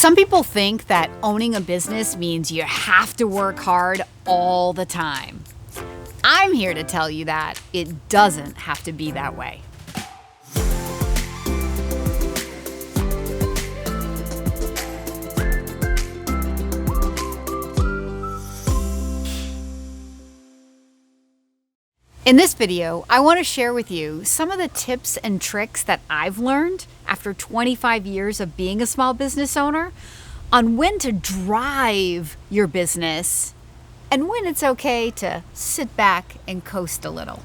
Some people think that owning a business means you have to work hard all the time. I'm here to tell you that it doesn't have to be that way. In this video, I want to share with you some of the tips and tricks that I've learned after 25 years of being a small business owner on when to drive your business and when it's okay to sit back and coast a little.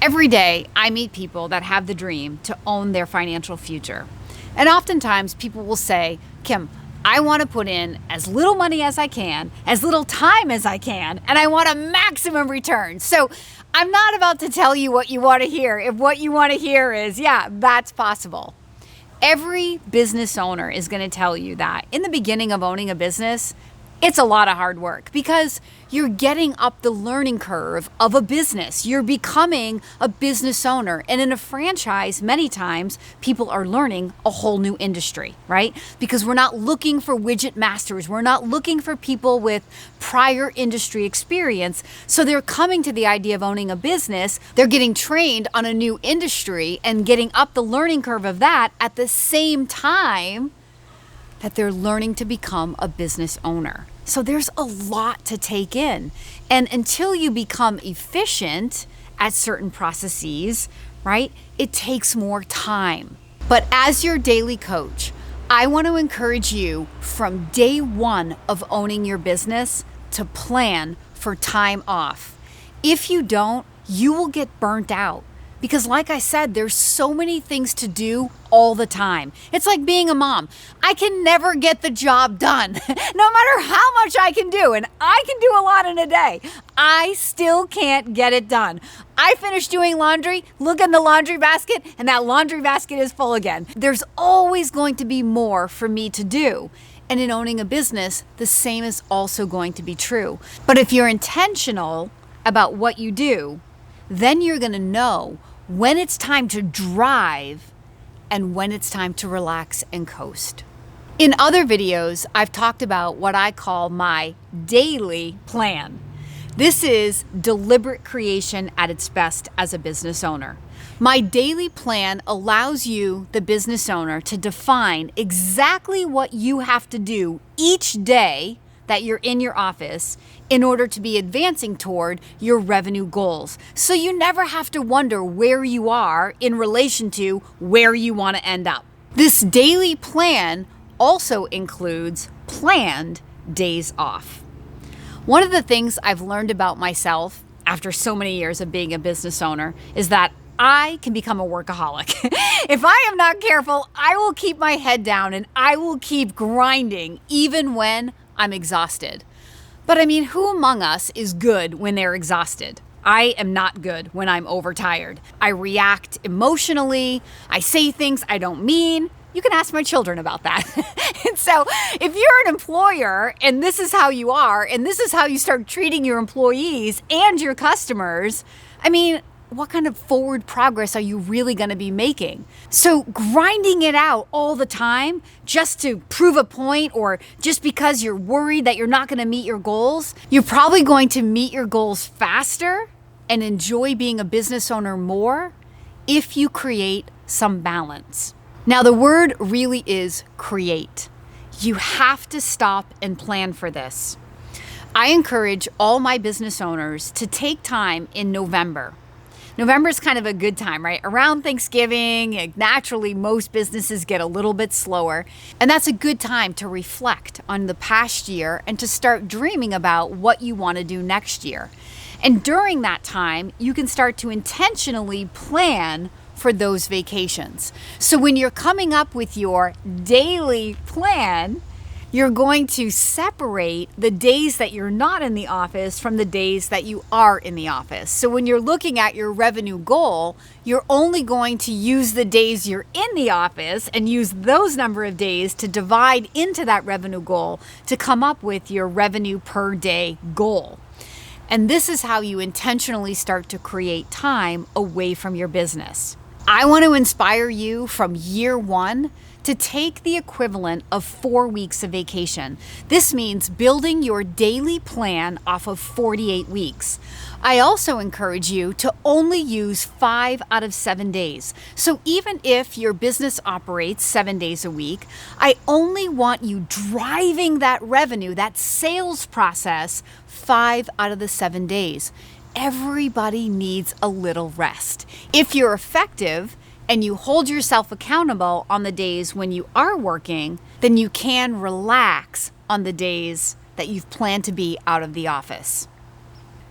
Every day, I meet people that have the dream to own their financial future. And oftentimes people will say, Kim, I want to put in as little money as I can, as little time as I can, and I want a maximum return. So I'm not about to tell you what you want to hear. If what you want to hear is, yeah, that's possible. Every business owner is going to tell you that in the beginning of owning a business, it's a lot of hard work because you're getting up the learning curve of a business. You're becoming a business owner. And in a franchise, many times people are learning a whole new industry, right? Because we're not looking for widget masters. We're not looking for people with prior industry experience. So they're coming to the idea of owning a business. They're getting trained on a new industry and getting up the learning curve of that at the same time that they're learning to become a business owner. So there's a lot to take in. And until you become efficient at certain processes, right, it takes more time. But as your daily coach, I want to encourage you from day one of owning your business to plan for time off. If you don't, you will get burnt out. Because like I said, there's so many things to do all the time. It's like being a mom. I can never get the job done, no matter how much I can do. And I can do a lot in a day. I still can't get it done. I finish doing laundry, look in the laundry basket, and that laundry basket is full again. There's always going to be more for me to do. And in owning a business, the same is also going to be true. But if you're intentional about what you do, then you're going to know when it's time to drive and when it's time to relax and coast. In other videos, I've talked about what I call my daily plan. This is deliberate creation at its best as a business owner. My daily plan allows you, the business owner, to define exactly what you have to do each day that you're in your office in order to be advancing toward your revenue goals. So you never have to wonder where you are in relation to where you want to end up. This daily plan also includes planned days off. One of the things I've learned about myself after so many years of being a business owner is that I can become a workaholic. If I am not careful, I will keep my head down and I will keep grinding even when I'm exhausted. But I mean, who among us is good when they're exhausted? I am not good when I'm overtired. I react emotionally. I say things I don't mean. You can ask my children about that. And so if you're an employer and this is how you are, and this is how you start treating your employees and your customers, I mean, what kind of forward progress are you really going to be making? So grinding it out all the time just to prove a point or just because you're worried that you're not going to meet your goals, you're probably going to meet your goals faster and enjoy being a business owner more if you create some balance. Now, the word really is create. You have to stop and plan for this. I encourage all my business owners to take time in November. November is kind of a good time, right? Around Thanksgiving, naturally, most businesses get a little bit slower. And that's a good time to reflect on the past year and to start dreaming about what you want to do next year. And during that time, you can start to intentionally plan for those vacations. So when you're coming up with your daily plan, you're going to separate the days that you're not in the office from the days that you are in the office. So when you're looking at your revenue goal, you're only going to use the days you're in the office and use those number of days to divide into that revenue goal to come up with your revenue per day goal. And this is how you intentionally start to create time away from your business. I want to inspire you from year one to take the equivalent of 4 weeks of vacation. This means building your daily plan off of 48 weeks. I also encourage you to only use 5 out of 7 days. So even if your business operates 7 days a week, I only want you driving that revenue, that sales process, 5 out of the 7 days. Everybody needs a little rest. If you're effective and you hold yourself accountable on the days when you are working, then you can relax on the days that you've planned to be out of the office.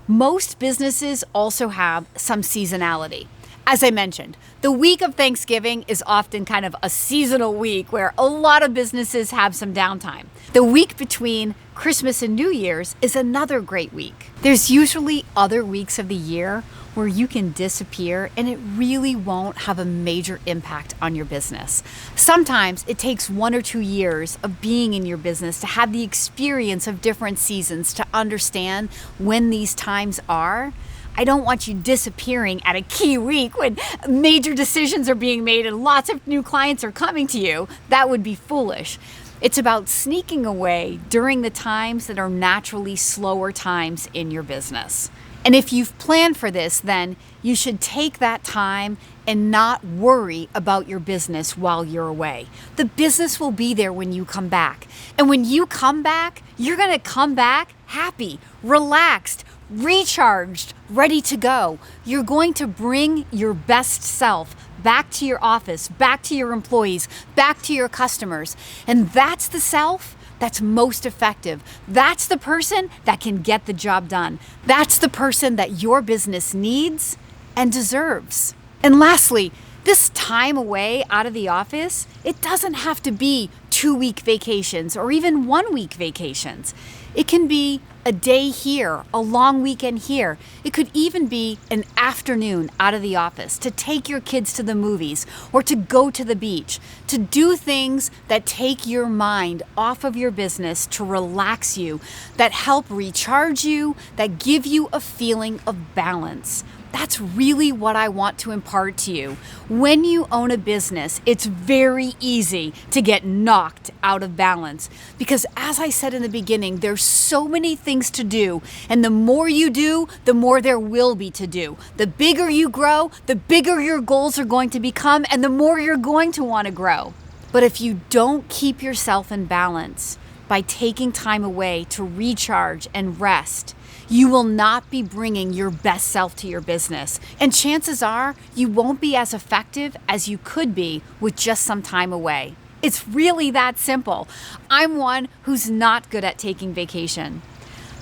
Most businesses also have some seasonality. As I mentioned, the week of Thanksgiving is often kind of a seasonal week where a lot of businesses have some downtime. The week between Christmas and New Year's is another great week. There's usually other weeks of the year where you can disappear and it really won't have a major impact on your business. Sometimes it takes 1 or 2 years of being in your business to have the experience of different seasons to understand when these times are. I don't want you disappearing at a key week when major decisions are being made and lots of new clients are coming to you. That would be foolish. It's about sneaking away during the times that are naturally slower times in your business. And if you've planned for this, then you should take that time and not worry about your business while you're away. The business will be there when you come back. And when you come back, you're going to come back happy, relaxed, recharged, ready to go. You're going to bring your best self back to your office, back to your employees, back to your customers. And that's the self that's most effective. That's the person that can get the job done. That's the person that your business needs and deserves. And lastly, this time away out of the office, it doesn't have to be 2-week vacations or even 1-week vacations. It can be a day here, a long weekend here. It could even be an afternoon out of the office to take your kids to the movies or to go to the beach, to do things that take your mind off of your business, to relax you, that help recharge you, that give you a feeling of balance. That's really what I want to impart to you. When you own a business, it's very easy to get knocked out of balance because, as I said in the beginning, there's so many things to do, and the more you do, the more there will be to do. The bigger you grow, the bigger your goals are going to become, and the more you're going to want to grow. But if you don't keep yourself in balance by taking time away to recharge and rest, you will not be bringing your best self to your business. And chances are you won't be as effective as you could be with just some time away. It's really that simple. I'm one who's not good at taking vacation.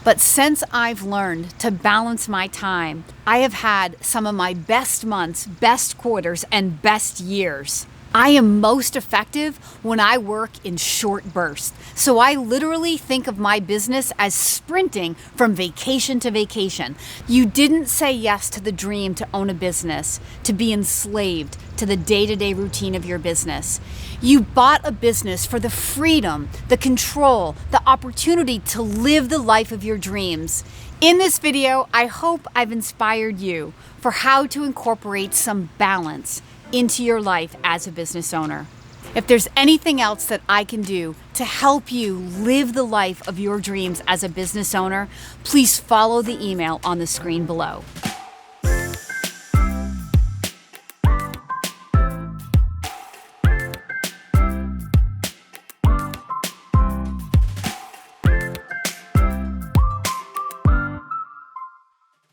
But since I've learned to balance my time, I have had some of my best months, best quarters, and best years. I am most effective when I work in short bursts. So I literally think of my business as sprinting from vacation to vacation. You didn't say yes to the dream to own a business, to be enslaved to the day-to-day routine of your business. You bought a business for the freedom, the control, the opportunity to live the life of your dreams. In this video, I hope I've inspired you for how to incorporate some balance into your life as a business owner. If there's anything else that I can do to help you live the life of your dreams as a business owner, please follow the email on the screen below.